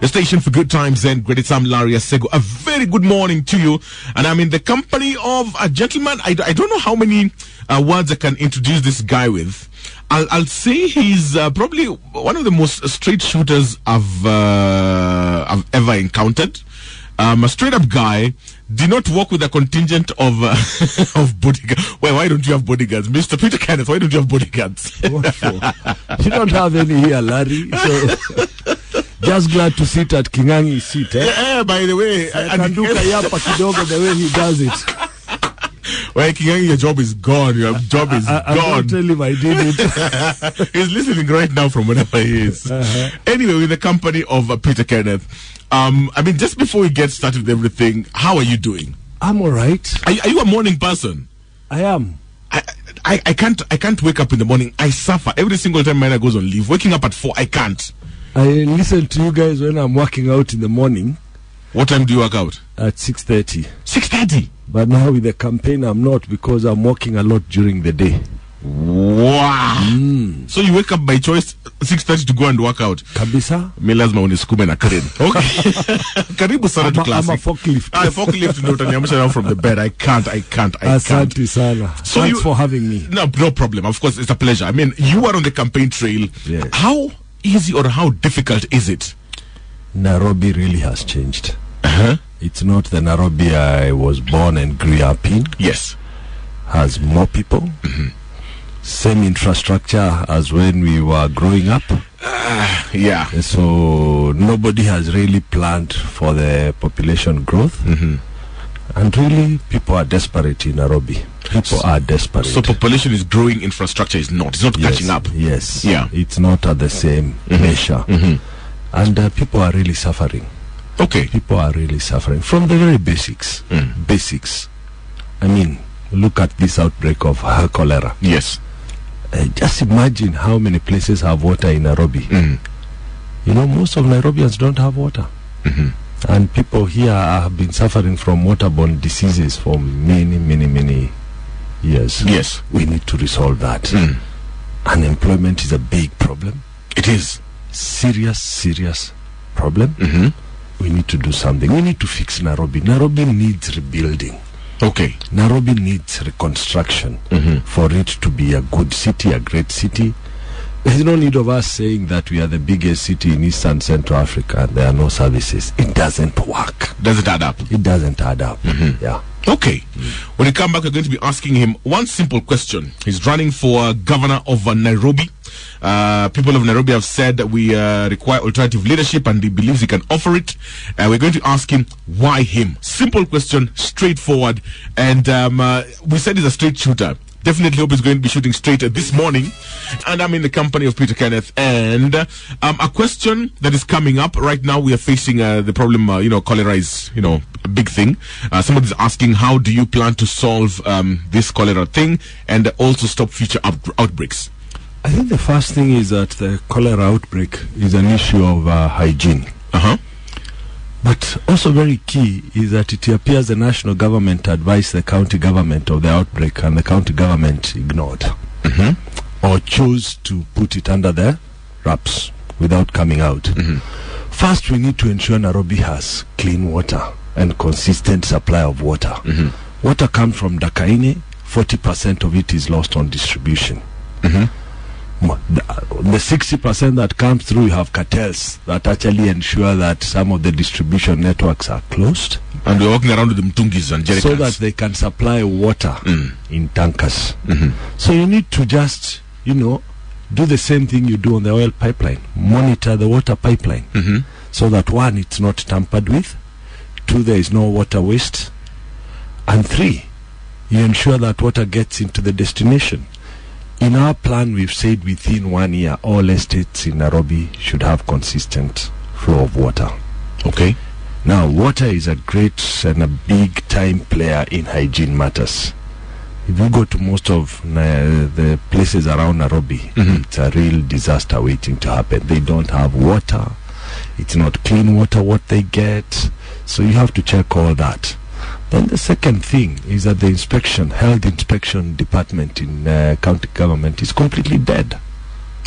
the station for good times and great. I'm Larry Asego. A very good morning to you. And I'm in the company of a gentleman. I don't know how many words I can introduce this guy with. I'll say he's probably one of the most straight shooters I've ever encountered. A straight up guy. Did not work with a contingent of bodyguards. Why don't you have bodyguards? Mr. Peter Kenneth, why don't you have bodyguards? What for? You don't have any here, Larry. So just glad to sit at Kingangi's seat. Yeah, by the way. I can do Kayapa Kidogo the way he does it. Well, Kingangi, your job is gone. Your job is gone. I don't tell him I did it. He's listening right now from wherever he is. Anyway, with the company of Peter Kenneth. Just before we get started with everything, how are you doing? I'm all right. Are you a morning person? I am. I can't wake up in the morning. I suffer every single time Mina goes on leave. Waking up at 4, I can't. I listen to you guys when I'm working out in the morning. What time do you work out? At 6:30. 6:30? But now with the campaign, I'm not, because I'm working a lot during the day. Wow. So you wake up by choice 6:30 to go and work out. Kabisa. Mi lazima unisukume na crane. Okay. Karibu sana to classic. I'm a forklift. Forklift no utaniamsha now from the bed. I can't. Asante sana. So thanks for having me. No problem. Of course, it's a pleasure. I mean, you are on the campaign trail. Yes. How easy or how difficult is it? Nairobi really has changed. It's not the Nairobi I was born and grew up in. Yes. Has more people. Same infrastructure as when we were growing up. Yeah. So nobody has really planned for the population growth. And really, people are desperate in Nairobi. People are desperate. So population is growing, infrastructure is not. It's not catching up. Yes. Yeah. It's not at the same measure. And people are really suffering. Okay. People are really suffering from the very basics. Basics. I mean, look at this outbreak of cholera. Yes. Just imagine how many places have water in Nairobi. You know, most of Nairobians don't have water. And people here have been suffering from waterborne diseases for many years. Yes. We need to resolve that. Unemployment is a big problem. It is. Serious problem. We need to do something. We need to fix Nairobi. Nairobi needs rebuilding. Okay. Nairobi needs reconstruction for it to be a good city, a great city. There's no need of us saying that we are the biggest city in East and Central Africa and there are no services. It doesn't work. Does it add up? It doesn't add up. Yeah. Okay. When we come back, we're going to be asking him one simple question. He's running for governor of Nairobi. People of Nairobi have said that we require alternative leadership and he believes he can offer it. We're going to ask him why him. Simple question, straightforward. And we said he's a straight shooter. Definitely hope he's going to be shooting straight this morning. And I'm in the company of Peter Kenneth. And a question that is coming up right now, we are facing the problem, cholera is, a big thing. Somebody's asking, how do you plan to solve this cholera thing and also stop future outbreaks? I think the first thing is that the cholera outbreak is an issue of hygiene. But also very key is that it appears the national government advised the county government of the outbreak and the county government ignored. Or chose to put it under their wraps without coming out. First, we need to ensure Nairobi has clean water and consistent supply of water. Water comes from Dakaine, 40% of it is lost on distribution. The 60% that comes through, you have cartels that actually ensure that some of the distribution networks are closed. And we're walking around with the mtungis and jerrycans. So that they can supply water in tankers. So you need to just, do the same thing you do on the oil pipeline. Monitor the water pipeline. So that 1, it's not tampered with. 2, there is no water waste. And 3, you ensure that water gets into the destination. In our plan, we've said within 1 year, all estates in Nairobi should have consistent flow of water. Okay. Now, water is a great and a big time player in hygiene matters. If you go to most of the places around Nairobi, it's a real disaster waiting to happen. They don't have water. It's not clean water what they get. So you have to check all that. Then the second thing is that the health inspection department in county government is completely dead.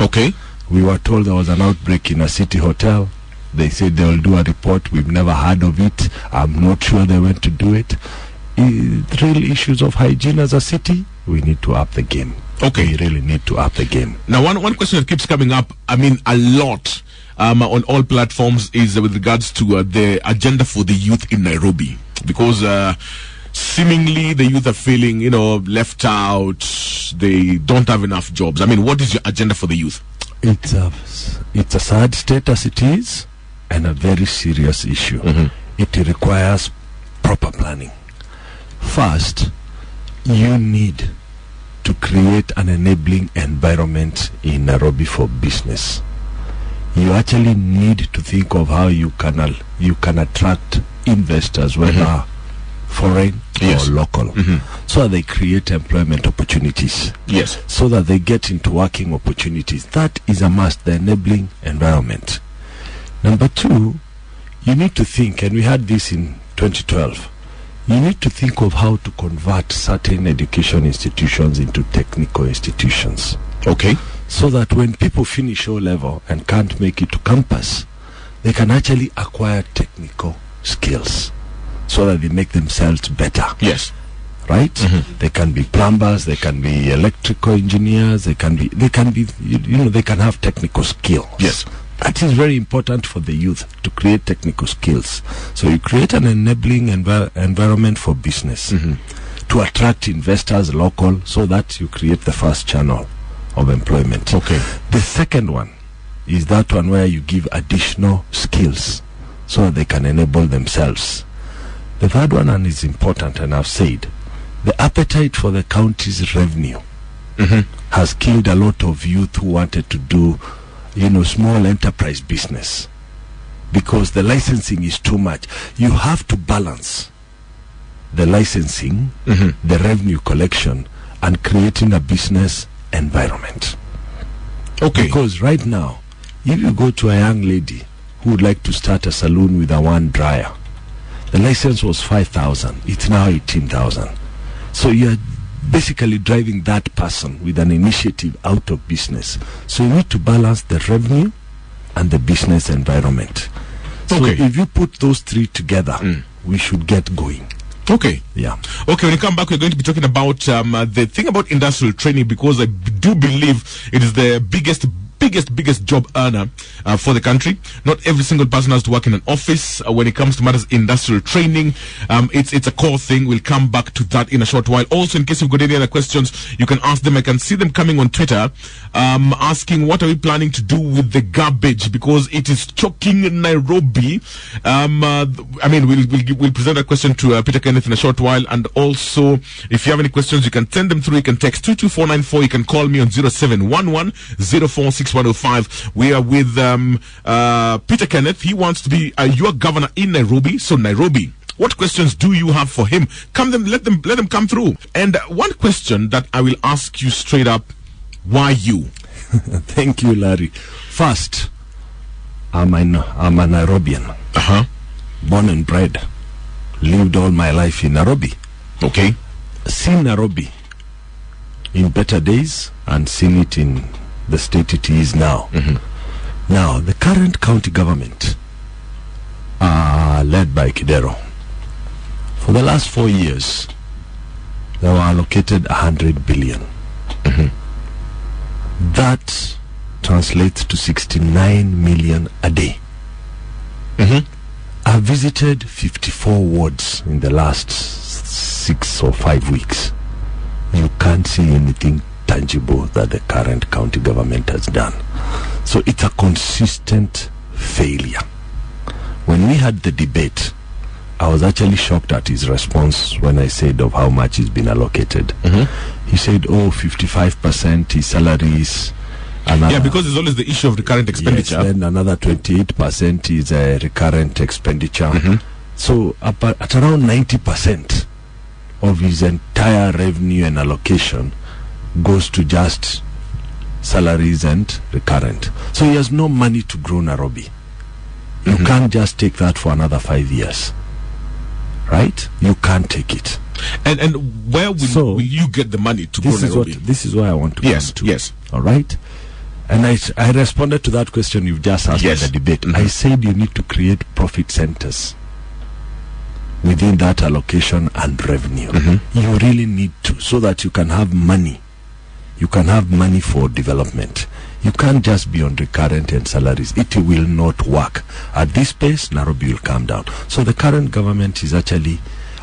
Okay. We were told there was an outbreak in a city hotel. They said they will do a report. We've never heard of it. I'm not sure they went to do it. The real issues of hygiene as a city, we need to up the game. Okay. We really need to up the game. Now, one question that keeps coming up, I mean, a lot on all platforms is with regards to the agenda for the youth in Nairobi. Because seemingly the youth are feeling, left out. They don't have enough jobs. I mean, what is your agenda for the youth? It's a sad state as it is, and a very serious issue. It requires proper planning. First, you need to create an enabling environment in Nairobi for business. You actually need to think of how you can attract investors, whether foreign or local, so that they create employment opportunities. Yes. So that they get into working opportunities. That is a must, the enabling environment. Number two, you need to think, and we had this in 2012, you need to think of how to convert certain education institutions into technical institutions. Okay. So that when people finish O-level and can't make it to campus, they can actually acquire technical skills so that they make themselves better. Yes. Right? They can be plumbers, they can be electrical engineers, they can have technical skills. Yes. That is very important for the youth, to create technical skills. So you create an enabling environment for business to attract investors local, so that you create the first channel of employment. Okay. The second one is that one where you give additional skills so that they can enable themselves. The third one, and is important, and I've said, the appetite for the county's revenue has killed a lot of youth who wanted to do small enterprise business, because the licensing is too much. You have to balance the licensing, the revenue collection, and creating a business environment. Okay. Because right now, if you go to a young lady who would like to start a salon with a one dryer, the license was 5,000. It's now 18,000. So you're basically driving that person with an initiative out of business. So you need to balance the revenue and the business environment. So if you put those three together, we should get going. Okay. Yeah. Okay, when you come back, we're going to be talking about the thing about industrial training, because I do believe it is the biggest job earner for the country. Not every single person has to work in an office. When it comes to matters industrial training, it's a core thing. We'll come back to that in a short while. Also, in case you've got any other questions, you can ask them. I can see them coming on Twitter, asking what are we planning to do with the garbage, because it is choking Nairobi. We'll present a question to Peter Kenneth in a short while. And also, if you have any questions, you can send them through. You can text 22494. You can call me on 0711 046 We are with Peter Kenneth. He wants to be your governor in Nairobi. So Nairobi, what questions do you have for him? Let them come through. And one question that I will ask you straight up: why you? Thank you, Larry. First, I'm a Nairobian. Born and bred. Lived all my life in Nairobi. Okay. Seen Nairobi in better days and seen it in the state it is now. Now, the current county government, led by Kidero, for the last 4 years, they were allocated 100 billion. That translates to 69 million a day. I visited 54 wards in the last 6 or 5 weeks. You can't see anything tangible that the current county government has done. So it's a consistent failure. When we had the debate, I was actually shocked at his response when I said of how much has been allocated. He said, 55% is salaries. Yeah, because there's always the issue of recurrent expenditure. Yes, then another 28% is a recurrent expenditure. So at around 90% of his entire revenue and allocation goes to just salaries and recurrent. So he has no money to grow Nairobi. You can't just take that for another 5 years. Right? You can't take it. And where will you get the money to grow Nairobi? This is why I want to come to. Yes. All right? And I responded to that question you've just asked in the debate. I said you need to create profit centers within that allocation and revenue. You really need to, so that you can have money. You can have money for development. You can't just be on recurrent and salaries. It will not work. At this pace, Nairobi will come down. So the current government is actually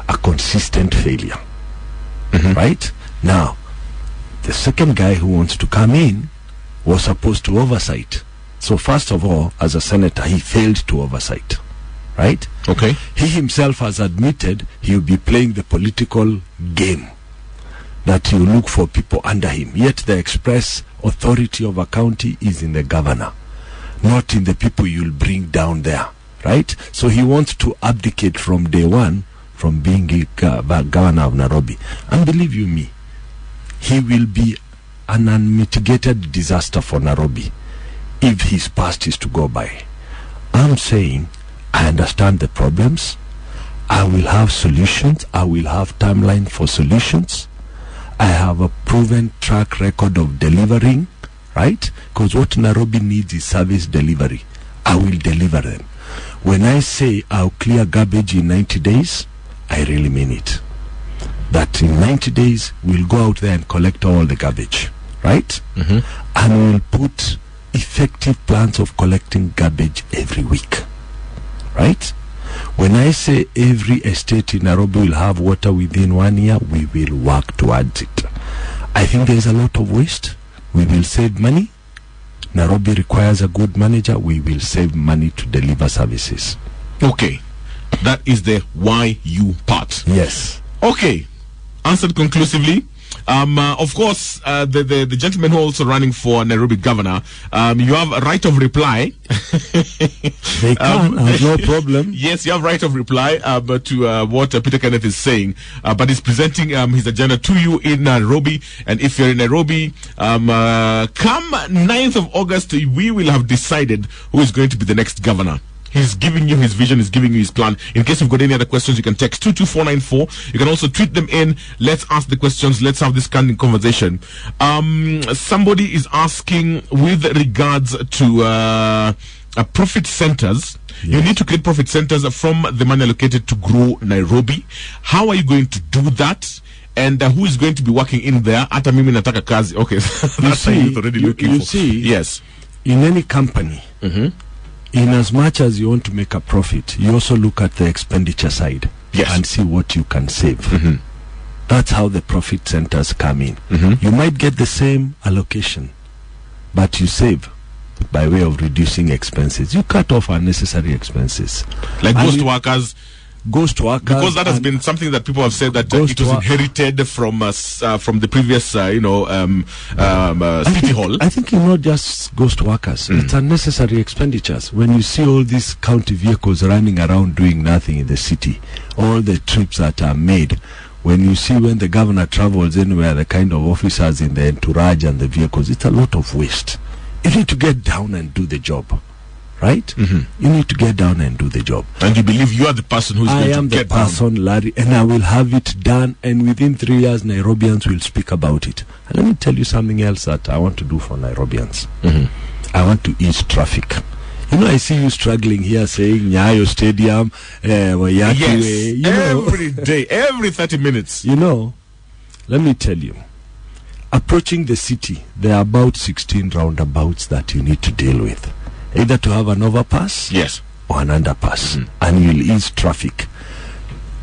a consistent failure. Right? Now, the second guy who wants to come in was supposed to oversight. So first of all, as a senator, he failed to oversight. Right? Okay. He himself has admitted he will be playing the political game, that he will look for people under him. Yet the express authority of a county is in the governor, not in the people you'll bring down there. Right? So he wants to abdicate from day one from being governor of Nairobi. And believe you me, he will be an unmitigated disaster for Nairobi if his past is to go by. I'm saying I understand the problems. I will have solutions. I will have timeline for solutions. I have a proven track record of delivering, right? Because what Nairobi needs is service delivery. I will deliver them. When I say I'll clear garbage in 90 days, I really mean it. That in 90 days, we'll go out there and collect all the garbage, right? And we'll put effective plans of collecting garbage every week, right? When I say every estate in Nairobi will have water within 1 year, we will work towards it. I think there's a lot of waste. We will save money. Nairobi requires a good manager. We will save money to deliver services. Okay. That is the why you part. Yes. Okay. Answered conclusively. Of course, the gentleman who also running for Nairobi governor, you have a right of reply. They can, no problem. Yes, you have right of reply to what Peter Kenneth is saying. But he's presenting his agenda to you in Nairobi. And if you're in Nairobi, come 9th of August, we will have decided who is going to be the next governor. He's giving you his vision, he's giving you his plan. In case you've got any other questions, you can text 22494. You can also tweet them in. Let's ask the questions. Let's have this candid conversation. Somebody is asking with regards to profit centers. Yes. You need to create profit centers from the money allocated to grow Nairobi. How are you going to do that? And who is going to be working in there? Ata mimi nataka kazi. Okay, that's what you're already looking for. See, yes. In any company, in as much as you want to make a profit, you also look at the expenditure side and see what you can save. That's how the profit centers come in. You might get the same allocation, but you save by way of reducing expenses. You cut off unnecessary expenses. Like ghost workers. Ghost workers. Because that has been something that people have said that it was inherited from the previous, city hall. I think it's not just ghost workers. It's unnecessary expenditures. When you see all these county vehicles running around doing nothing in the city, all the trips that are made, when you see when the governor travels anywhere, the kind of officers in the entourage and the vehicles, it's a lot of waste. You need to get down and do the job. Right? You need to get down and do the job. And you believe you are the person who's going to get down? I am the person, Larry, and I will have it done. And within 3 years, Nairobians will speak about it. And let me tell you something else that I want to do for Nairobians. I want to ease traffic. You know, I see you struggling here saying Nyayo Stadium, Wayaki Way. You know, every day, every 30 minutes. You know, let me tell you, approaching the city, there are about 16 roundabouts that you need to deal with. Either to have an overpass or an underpass, and you'll ease traffic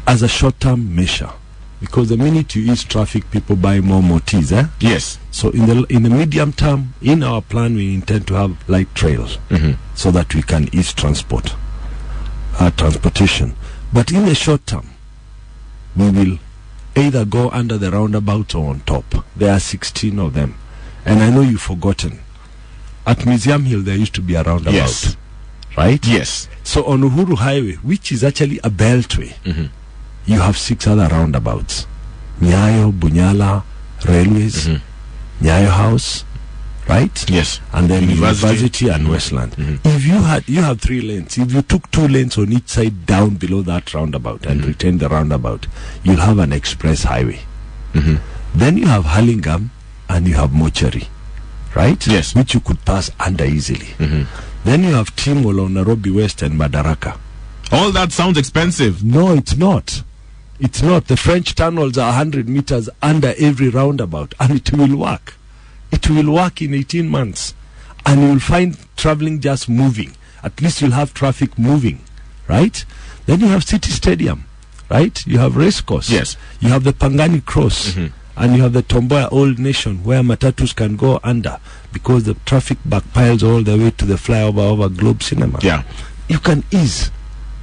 as a short-term measure. Because the minute you ease traffic, people buy more motis. Yes. So in the medium term, in our plan, we intend to have light trails so that we can ease transportation. But in the short term, we will either go under the roundabout or on top. There are 16 of them, and I know you've forgotten. At Museum Hill, there used to be a roundabout, right? Yes. So on Uhuru Highway, which is actually a beltway, you have 6 other roundabouts. Nyayo, Bunyala, Railways, Nyayo House, right? Yes. And then University and Westland. If you have 3 lanes. If you took 2 lanes on each side down below that roundabout and retained the roundabout, you'll have an express highway. Then you have Hurlingham and you have Mortuary. right? Yes. Which you could pass under easily. Then you have Timolo, Nairobi West, and Madaraka. All that sounds expensive. No, it's not. It's not. The French tunnels are 100 meters under every roundabout, and it will work. It will work in 18 months, and you will find traveling just moving. At least you'll have traffic moving, right? Then you have City Stadium, right? You have Racecourse. Yes. You have the Pangani Cross, and you have the Tomboya Old Nation, where matatus can go under because the traffic backpiles all the way to the flyover over Globe Cinema. Yeah. You can ease.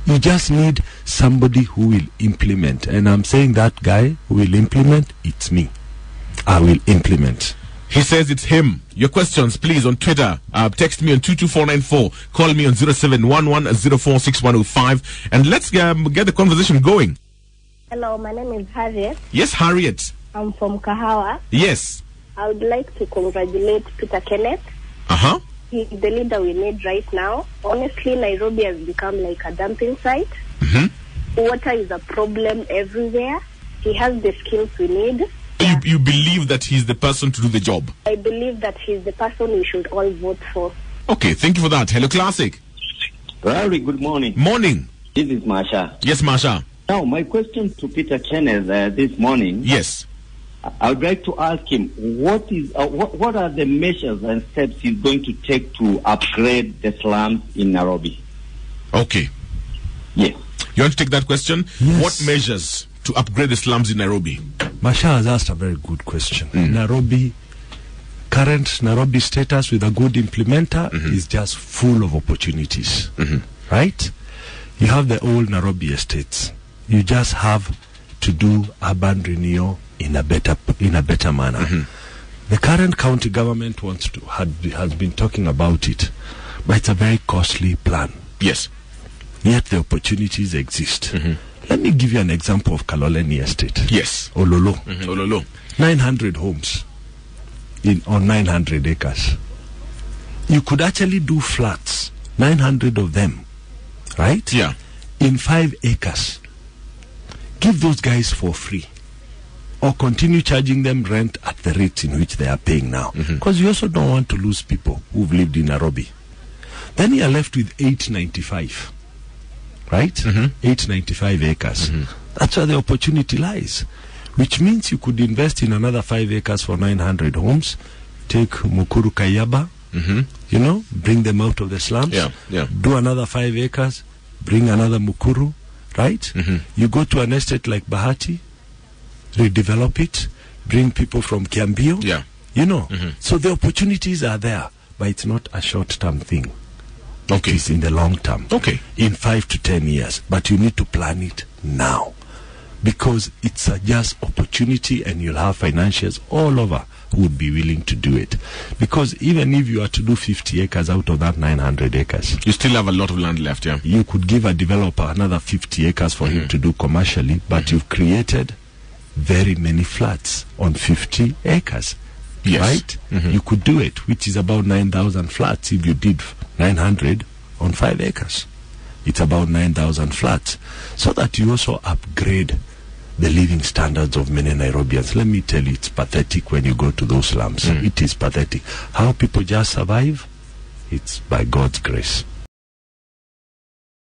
You just need somebody who will implement. And I'm saying that guy who will implement, it's me. I will implement. He says it's him. Your questions, please, on Twitter. Text me on 22494. Call me on 0711046105. And let's get the conversation going. Hello, my name is Harriet. Yes, Harriet. I'm from Kahawa. Yes. I would like to congratulate Peter Kenneth. Uh-huh. He's the leader we need right now. Honestly, Nairobi has become like a dumping site. Water is a problem everywhere. He has the skills we need. You believe that he's the person to do the job? I believe that he's the person we should all vote for. Okay, thank you for that. Hello, Classic. Very good morning. Morning. This is Marsha. Yes, Marsha. Now, my question to Peter Kenneth this morning. Yes. I would like to ask him what are the measures and steps he's going to take to upgrade the slums in Nairobi? Okay. Yes. You want to take that question? Yes. What measures to upgrade the slums in Nairobi? Masha has asked a very good question. Current Nairobi status with a good implementer is just full of opportunities, right? You have the old Nairobi estates. You just have to do urban renewal in a better manner. The current county government has been talking about it, but it's a very costly plan. Yes. Yet the opportunities exist. Let me give you an example of Kaloleni Estate. Yes. Ololo. Ololo. 900 homes on 900 acres. You could actually do flats, 900 of them, right? Yeah. In 5 acres. Give those guys for free. Or continue charging them rent at the rates in which they are paying now. Because you also don't want to lose people who've lived in Nairobi. Then you are left with 895. Right? 895 acres. That's where the opportunity lies. Which means you could invest in another 5 acres for 900 homes. Take Mukuru Kayaba, bring them out of the slums. Do another 5 acres, bring another Mukuru, right? You go to an estate like Bahati, redevelop it, bring people from Kiambio. So the opportunities are there, but it's not a short-term thing. Okay. It is in the long term. Okay. In 5 to 10 years. But you need to plan it now. Because it's a just opportunity, and you'll have financiers all over who would be willing to do it. Because even if you are to do 50 acres out of that 900 acres, you still have a lot of land left, yeah. You could give a developer another 50 acres for him to do commercially, but you've created very many flats on 50 acres. Yes. Right? You could do it, which is about 9,000 flats if you did 900 on 5 acres. It's about 9,000 flats. So that you also upgrade the living standards of many Nairobians. Let me tell you, it's pathetic when you go to those slums. It is pathetic. How people just survive, it's by God's grace.